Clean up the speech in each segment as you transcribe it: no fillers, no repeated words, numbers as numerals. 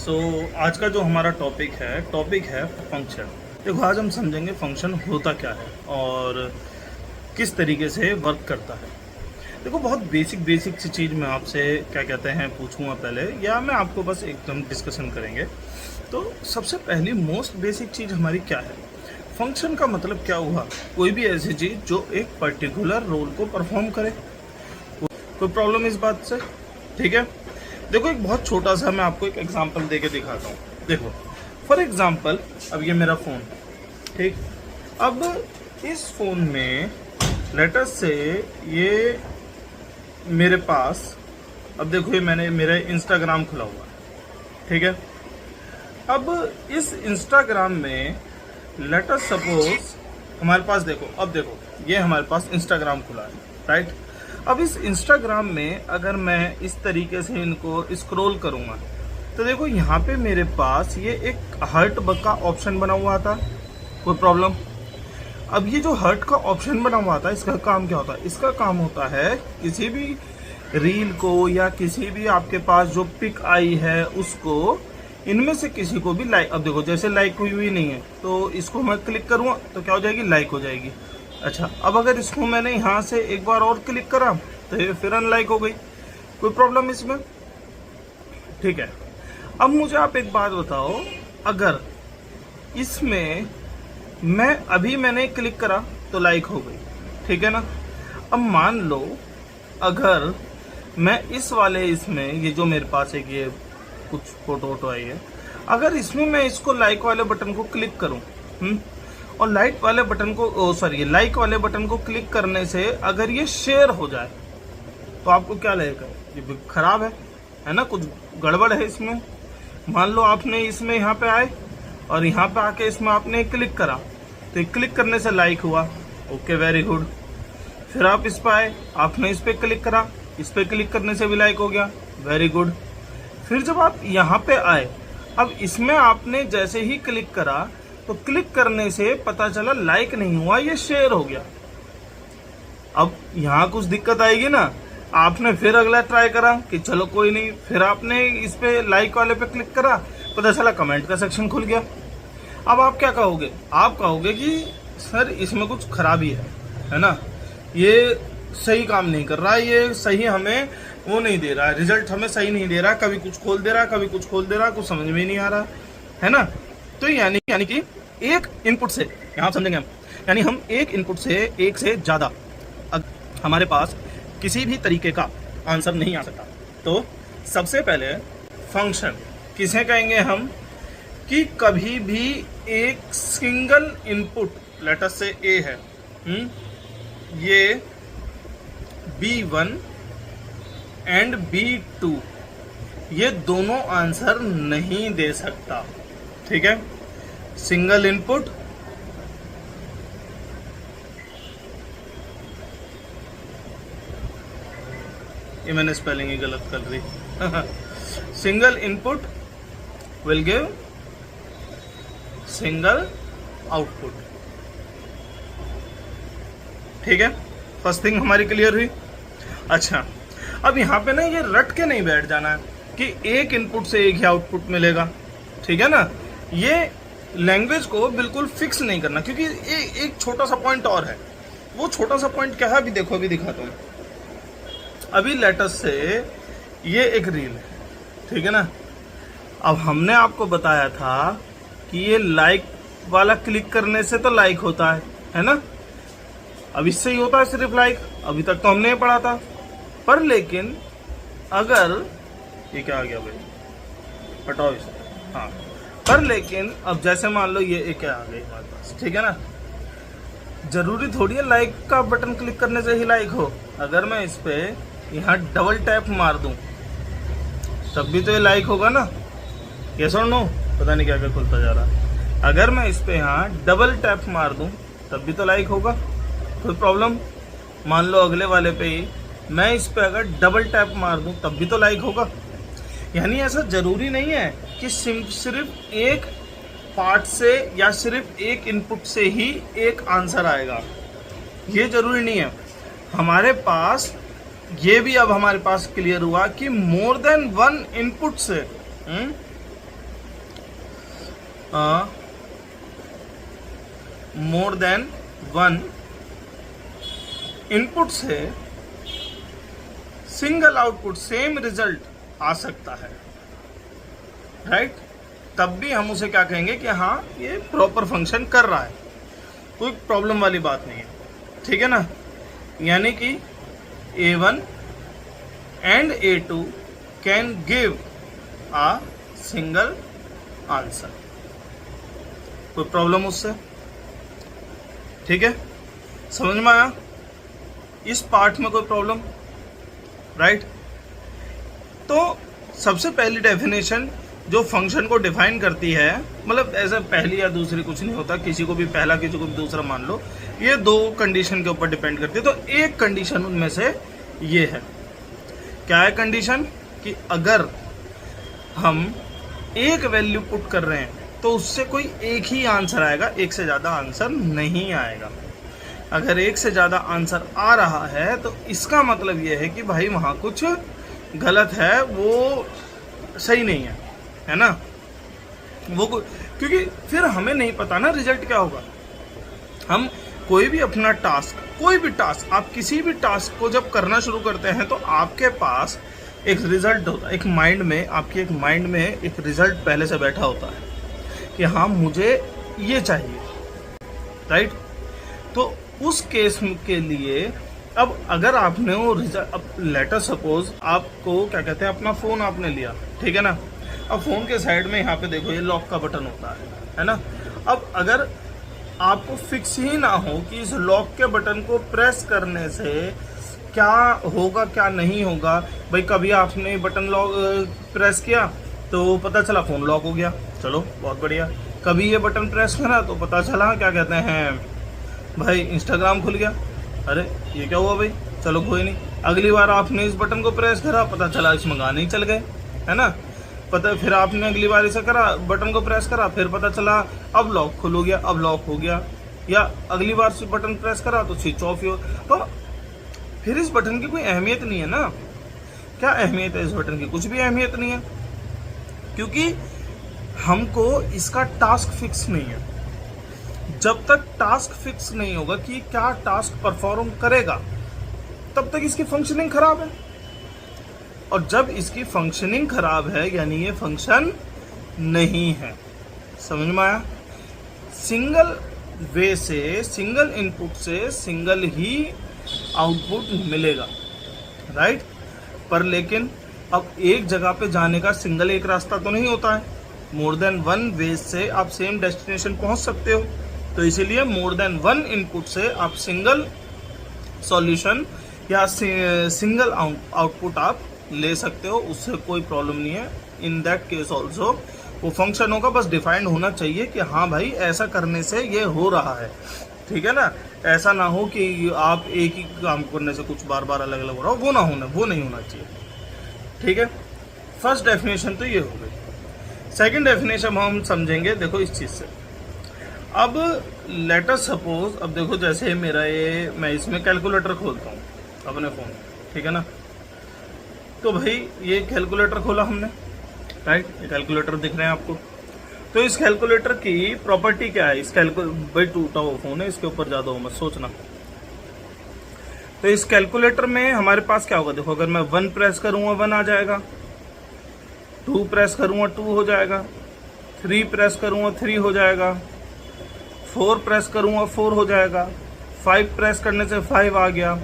आज का जो हमारा टॉपिक है फंक्शन। देखो, आज हम समझेंगे फंक्शन होता क्या है और किस तरीके से वर्क करता है। देखो, बहुत बेसिक सी चीज़ मैं आपसे क्या कहते हैं पूछूंगा पहले, या मैं आपको बस एकदम डिस्कशन करेंगे। तो सबसे पहली मोस्ट बेसिक चीज़ हमारी क्या है? फंक्शन का मतलब क्या हुआ? कोई भी ऐसी चीज़ जो एक पर्टिकुलर रोल को परफॉर्म करे। कोई प्रॉब्लम इस बात से? ठीक है। देखो, एक बहुत छोटा सा मैं आपको एक एग्जांपल देके दिखाता हूँ। देखो, फॉर एग्जांपल, अब ये मेरा फ़ोन, ठीक। अब इस फ़ोन में लेटर से ये मेरे पास, अब देखो, ये मैंने मेरा इंस्टाग्राम खुला हुआ है, ठीक है। अब इस इंस्टाग्राम में लेटर सपोज हमारे पास, देखो, अब देखो, ये हमारे पास इंस्टाग्राम खुला है, राइट। अब इस इंस्टाग्राम में अगर मैं इस तरीके से इनको स्क्रॉल करूंगा तो देखो, यहाँ पे मेरे पास ये एक हार्ट का ऑप्शन बना हुआ था। कोई प्रॉब्लम? अब ये जो हार्ट का ऑप्शन बना हुआ था, इसका काम क्या होता है? इसका काम होता है किसी भी रील को या किसी भी आपके पास जो पिक आई है उसको, इनमें से किसी को भी लाइक, अब देखो, जैसे लाइक हुई नहीं है तो इसको मैं क्लिक करूँगा तो क्या हो जाएगी? लाइक हो जाएगी। अच्छा, अब अगर इसको मैंने यहाँ से एक बार और क्लिक करा तो ये फिर अनलाइक हो गई। कोई प्रॉब्लम इसमें? ठीक है। अब मुझे आप एक बात बताओ, अगर इसमें मैंने क्लिक करा तो लाइक हो गई, ठीक है ना। अब मान लो अगर मैं इस वाले इसमें, ये जो मेरे पास एक ये कुछ फोटो आई है, अगर इसमें मैं इसको लाइक वाले बटन को क्लिक करूं और लाइक वाले बटन को क्लिक करने से अगर ये शेयर हो जाए तो आपको क्या लगेगा? ये खराब है ना, कुछ गड़बड़ है इसमें। मान लो आपने इसमें यहाँ पे आए और यहाँ पे आके इसमें आपने क्लिक करा तो क्लिक करने से लाइक हुआ, ओके, वेरी गुड। फिर आप इस पे आए, आपने इस पे क्लिक करा, इस पे क्लिक करने से भी लाइक हो गया, वेरी गुड। फिर जब आप यहाँ पे आए, अब इसमें आपने जैसे ही क्लिक करा तो क्लिक करने से पता चला लाइक नहीं हुआ, ये शेयर हो गया। अब यहाँ कुछ दिक्कत आएगी ना। आपने फिर अगला ट्राई करा कि चलो कोई नहीं, फिर आपने इस पे लाइक वाले पे क्लिक करा, पता चला कमेंट का सेक्शन खुल गया। अब आप क्या कहोगे? आप कहोगे कि सर इसमें कुछ खराबी है ना, ये सही काम नहीं कर रहा, ये सही हमें वो नहीं दे रहा है, रिजल्ट हमें सही नहीं दे रहा, कभी कुछ खोल दे रहा, कभी कुछ खोल दे रहा, कुछ समझ में ही नहीं आ रहा है ना। तो यानी कि एक इनपुट से, यहाँ समझेंगे हम, यानी हम एक इनपुट से एक से ज़्यादा हमारे पास किसी भी तरीके का आंसर नहीं आ सकता। तो सबसे पहले फंक्शन किसे कहेंगे हम? कि कभी भी एक सिंगल इनपुट, लेटर से ए है, ये B1 एंड B2, ये दोनों आंसर नहीं दे सकता, ठीक है। सिंगल इनपुट ये मैंने स्पेलिंग ही गलत कर दी single input will give single output, ठीक है। फर्स्ट थिंग हमारी क्लियर हुई। अच्छा, अब यहाँ पे ना ये रट के नहीं बैठ जाना है कि एक इनपुट से एक ही आउटपुट मिलेगा, ठीक है ना। ये लैंग्वेज को बिल्कुल फिक्स नहीं करना, क्योंकि एक छोटा सा पॉइंट और है। वो छोटा सा पॉइंट क्या है? अभी देखो, अभी दिखाता हूँ। अभी लेटर से ये एक रील है, ठीक है ना। अब हमने आपको बताया था कि ये लाइक वाला क्लिक करने से तो लाइक होता है ना। अब इससे ही होता है सिर्फ लाइक, अभी तक तो हमने ये पढ़ा था। पर लेकिन अगर ये क्या आ गया भाई, हटाओ इसे, हाँ। पर लेकिन अब जैसे मान लो ये क्या आ गई हमारे पास, ठीक है ना। जरूरी थोड़ी है लाइक का बटन क्लिक करने से ही लाइक हो। अगर मैं इस पे यहाँ डबल टैप मार दूं तब भी तो ये लाइक होगा ना। यस और नो? पता नहीं क्या क्या खुलता जा रहा है। अगर मैं इस पे यहाँ डबल टैप मार दूं तब भी तो लाइक होगा। कोई प्रॉब्लम? मान लो अगले वाले पे ही मैं इस पे अगर डबल टैप मार दूं तब भी तो लाइक होगा। यानी ऐसा जरूरी नहीं है कि सिर्फ एक पार्ट से या सिर्फ एक इनपुट से ही एक आंसर आएगा, ये जरूरी नहीं है। हमारे पास ये भी अब हमारे पास क्लियर हुआ कि मोर देन वन इनपुट से मोर देन वन इनपुट से सिंगल आउटपुट सेम रिजल्ट आ सकता है, राइट? तब भी हम उसे क्या कहेंगे कि हाँ ये प्रॉपर फंक्शन कर रहा है, कोई प्रॉब्लम वाली बात नहीं है, ठीक है ना? यानी कि A1 and A2 can give a single answer, कोई प्रॉब्लम उससे? ठीक है, समझ में आया? इस पार्ट में कोई प्रॉब्लम, राइट? तो सबसे पहली डेफिनेशन जो फंक्शन को डिफाइन करती है, मतलब ऐसे पहली या दूसरी कुछ नहीं होता, किसी को भी पहला किसी को भी दूसरा मान लो, ये दो कंडीशन के ऊपर डिपेंड करती है। तो एक कंडीशन उनमें से ये है, क्या है कंडीशन? कि अगर हम एक वैल्यू पुट कर रहे हैं तो उससे कोई एक ही आंसर आएगा, एक से ज़्यादा आंसर नहीं आएगा। अगर एक से ज़्यादा आंसर आ रहा है तो इसका मतलब ये है कि भाई वहाँ कुछ गलत है, वो सही नहीं है ना? वो क्योंकि फिर हमें नहीं पता ना रिजल्ट क्या होगा। हम कोई भी अपना टास्क, कोई भी टास्क, आप किसी भी टास्क को जब करना शुरू करते हैं तो आपके पास एक रिजल्ट होता है, एक माइंड में, आपकी एक माइंड में एक रिजल्ट पहले से बैठा होता है कि हाँ मुझे ये चाहिए, राइट? तो उस केस के लिए अब अगर आपने वो रिजल्ट, अब लेटर सपोज आपको क्या कहते हैं, अपना फ़ोन आपने लिया, ठीक है ना? अब फ़ोन के साइड में यहाँ पे देखो ये लॉक का बटन होता है ना? अब अगर आपको फिक्स ही ना हो कि इस लॉक के बटन को प्रेस करने से क्या होगा क्या नहीं होगा, भाई कभी आपने बटन लॉक प्रेस किया तो पता चला फ़ोन लॉक हो गया, चलो बहुत बढ़िया। कभी ये बटन प्रेस करा तो पता चला क्या कहते हैं भाई इंस्टाग्राम खुल गया, अरे ये क्या हुआ भाई, चलो कोई नहीं। अगली बार आपने इस बटन को प्रेस करा, पता चला इसमें गाने ही चल गए, है ना? पता, फिर आपने अगली बार इसे करा, बटन को प्रेस करा, फिर पता चला अब लॉक खुल हो गया, अब लॉक हो गया। या अगली बार से बटन प्रेस करा तो स्विच ऑफ ही हो, तो फिर इस बटन की कोई अहमियत नहीं है ना? क्या अहमियत है इस बटन की? कुछ भी अहमियत नहीं है, क्योंकि हमको इसका टास्क फिक्स नहीं है। जब तक टास्क फिक्स नहीं होगा कि क्या टास्क परफॉर्म करेगा, तब तक इसकी फंक्शनिंग खराब है। और जब इसकी फंक्शनिंग खराब है यानी ये फंक्शन नहीं है। समझ में आया? सिंगल वे से, सिंगल इनपुट से सिंगल ही आउटपुट मिलेगा, राइट? पर लेकिन अब एक जगह पे जाने का सिंगल एक रास्ता तो नहीं होता है, मोर देन वन वे से आप सेम डेस्टिनेशन पहुंच सकते हो। तो इसीलिए मोर देन वन इनपुट से आप सिंगल सॉल्यूशन या सिंगल आउटपुट आप ले सकते हो, उससे कोई प्रॉब्लम नहीं है। इन दैट केस ऑल्सो वो फंक्शन होगा, बस डिफाइंड होना चाहिए कि हाँ भाई ऐसा करने से ये हो रहा है, ठीक है ना? ऐसा ना हो कि आप एक ही काम करने से कुछ बार बार अलग अलग हो रहा हो, वो नहीं होना चाहिए, ठीक है? फर्स्ट डेफिनेशन तो ये हो गई। सेकंड डेफिनेशन हम समझेंगे, देखो इस चीज़ से। अब लेटर सपोज, अब देखो जैसे मेरा ये, मैं इसमें कैलकुलेटर खोलता हूँ अपने फ़ोन, ठीक है ना? तो भाई ये कैलकुलेटर खोला हमने, राइट? ये कैलकुलेटर दिख रहे हैं आपको। तो इस कैलकुलेटर की प्रॉपर्टी क्या है? इस भाई टूटा हुआ फ़ोन है, इसके ऊपर ज़्यादा हो मत सोचना। तो इस कैलकुलेटर में हमारे पास क्या होगा, देखो अगर मैं 1 प्रेस करूँगा 1 आ जाएगा, 2 प्रेस करूँगा 2 हो जाएगा, 3 प्रेस करूँगा 3 हो जाएगा, 4 प्रेस करूँगा 4 हो जाएगा, 5 प्रेस करने से 5 आ गया,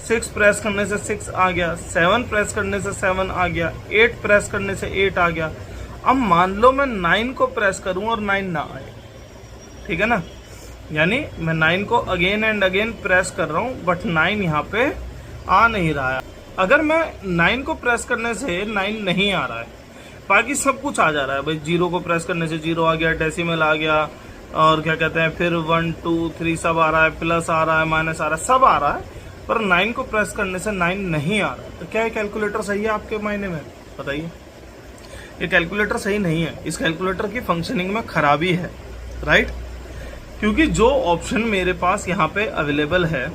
6 प्रेस करने से 6 आ गया, 7 प्रेस करने से 7 आ गया, 8 प्रेस करने से 8 आ गया। अब मान लो मैं 9 को प्रेस करूं और 9 ना आए, ठीक है ना? यानी मैं 9 को अगेन एंड अगेन प्रेस कर रहा हूं बट 9 यहाँ पे आ नहीं रहा है। अगर मैं 9 को प्रेस करने से 9 नहीं आ रहा है, बाकी सब कुछ आ जा रहा है भाई, 0 को प्रेस करने से 0 आ गया, डेसिमल आ गया, और क्या कहते हैं फिर 1 2 3 सब आ रहा है, प्लस आ रहा है, माइनस आ रहा है, सब आ रहा है, पर 9 को प्रेस करने से 9 नहीं आ रहा। तो क्या ये कैलकुलेटर सही है आपके मायने में? बताइए। ये कैलकुलेटर सही नहीं है, इस कैलकुलेटर की फंक्शनिंग में खराबी है, राइट? क्योंकि जो ऑप्शन मेरे पास यहाँ पे अवेलेबल है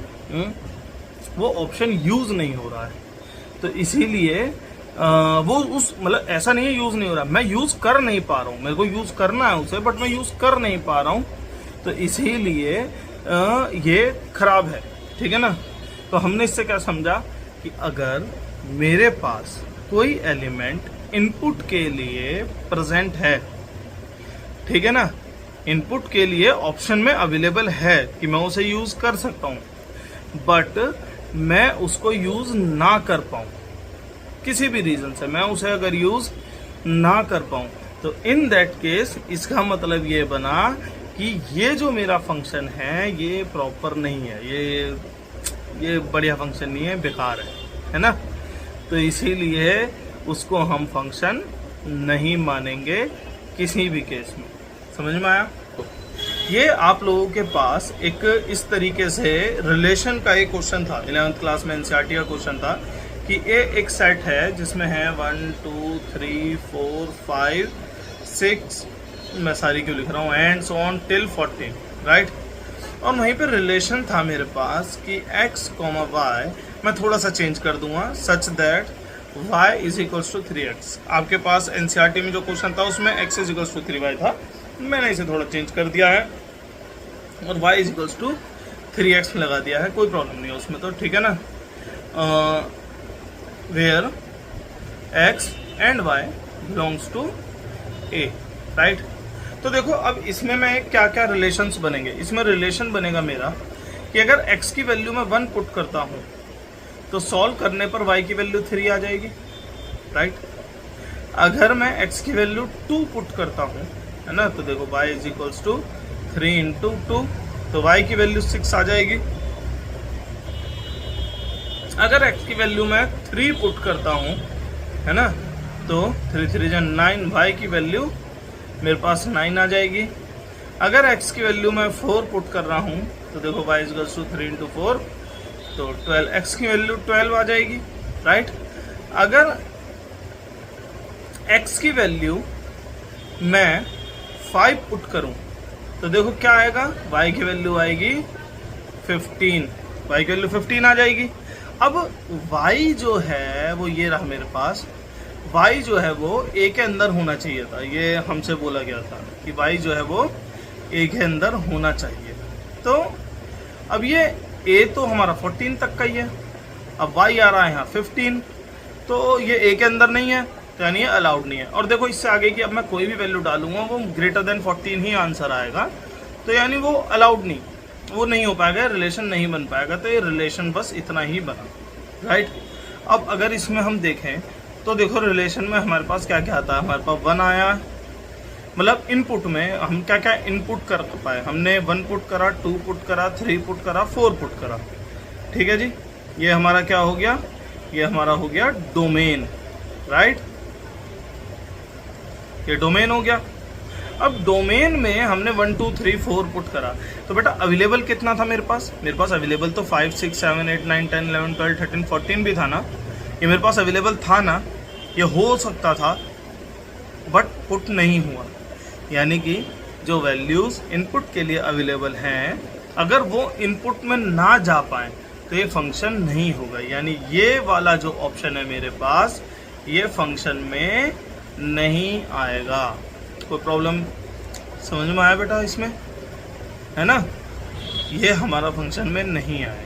वो ऑप्शन यूज नहीं हो रहा है। तो इसीलिए वो उस मतलब ऐसा नहीं है यूज नहीं हो रहा, मैं यूज कर नहीं पा रहा हूँ, मेरे को यूज करना है उसे बट मैं यूज कर नहीं पा रहा हूँ, तो इसीलिए ये खराब है। ठीक है ना। तो हमने इससे क्या समझा कि अगर मेरे पास कोई एलिमेंट इनपुट के लिए प्रेजेंट है, ठीक है ना, इनपुट के लिए ऑप्शन में अवेलेबल है कि मैं उसे यूज कर सकता हूं, बट मैं उसको यूज ना कर पाऊं, किसी भी रीजन से मैं उसे अगर यूज ना कर पाऊं, तो इन दैट केस इसका मतलब ये बना कि ये जो मेरा फंक्शन है ये प्रॉपर नहीं है, ये बढ़िया फंक्शन नहीं है, बेकार है ना। तो इसीलिए उसको हम फंक्शन नहीं मानेंगे किसी भी केस में। समझ में आया। ये आप लोगों के पास एक इस तरीके से रिलेशन का एक क्वेश्चन था 11th क्लास में, एनसीईआरटी का क्वेश्चन था कि ये एक सेट है जिसमें है 1 2 3 4 5 6, मैं सारी क्यों लिख रहा हूँ, and so on till 14, right. और वहीं पे रिलेशन था मेरे पास कि x, y, मैं थोड़ा सा चेंज कर दूंगा such that y is equals to 3x। आपके पास एनसीईआरटी में जो क्वेश्चन था उसमें x is equals to 3y था, मैंने इसे थोड़ा चेंज कर दिया है और y is equals to 3x लगा दिया है, कोई प्रॉब्लम नहीं है उसमें तो, ठीक है ना। Where x and y belongs to a, right. तो देखो अब इसमें मैं क्या क्या रिलेशंस बनेंगे, इसमें रिलेशन बनेगा मेरा कि अगर x की वैल्यू मैं 1 पुट करता हूं तो सॉल्व करने पर y की वैल्यू 3 आ जाएगी, राइट। अगर मैं x की वैल्यू 2 पुट करता हूं, है ना, तो देखो y is equals to 3 into 2, तो y की वैल्यू 6 आ जाएगी। अगर x की वैल्यू मैं 3 पुट करता हूं, है ना, तो 3 3 जा 9, y की वैल्यू मेरे पास 9 आ जाएगी। अगर x की वैल्यू मैं 4 पुट कर रहा हूं तो देखो y is equals to 3 into 4, तो 12, x की वैल्यू 12 आ जाएगी, राइट। अगर x की वैल्यू मैं 5 पुट करूं तो देखो क्या आएगा, y की वैल्यू आएगी 15, y की वैल्यू 15 आ जाएगी। अब y जो है वो ये रहा मेरे पास, y जो है वो a के अंदर होना चाहिए था, ये हमसे बोला गया था कि y जो है वो a के अंदर होना चाहिए। तो अब ये a तो हमारा 14 तक का ही है, अब y आ रहा है यहाँ 15, तो ये a के अंदर नहीं है, यानी ये अलाउड नहीं है। और देखो इससे आगे की अब मैं कोई भी वैल्यू डालूंगा वो ग्रेटर देन 14 ही आंसर आएगा, तो यानी वो अलाउड नहीं, वो नहीं हो पाएगा, रिलेशन नहीं बन पाएगा। तो ये रिलेशन बस इतना ही बना, राइट। अब अगर इसमें हम देखें तो देखो रिलेशन में हमारे पास क्या क्या आता है, हमारे पास 1 आया, मतलब इनपुट में हम क्या क्या इनपुट कर पाए, हमने 1 पुट करा, 2 पुट करा, 3 पुट करा, 4 पुट करा, ठीक है जी। ये हमारा क्या हो गया, ये हमारा हो गया डोमेन, राइट, ये डोमेन हो गया। अब डोमेन में हमने 1 2 3 4 पुट करा, तो बेटा अवेलेबल कितना था मेरे पास अवेलेबल तो 5 6 7 8 9 10 11 12 13 14 भी था ना, ये मेरे पास अवेलेबल था ना, ये हो सकता था बट पुट नहीं हुआ, यानी कि जो वैल्यूज इनपुट के लिए अवेलेबल हैं अगर वो इनपुट में ना जा पाए तो ये फंक्शन नहीं होगा, यानी ये वाला जो ऑप्शन है मेरे पास ये फंक्शन में नहीं आएगा। कोई प्रॉब्लम समझ में आया बेटा इसमें, है ना, ये हमारा फंक्शन में नहीं आएगा।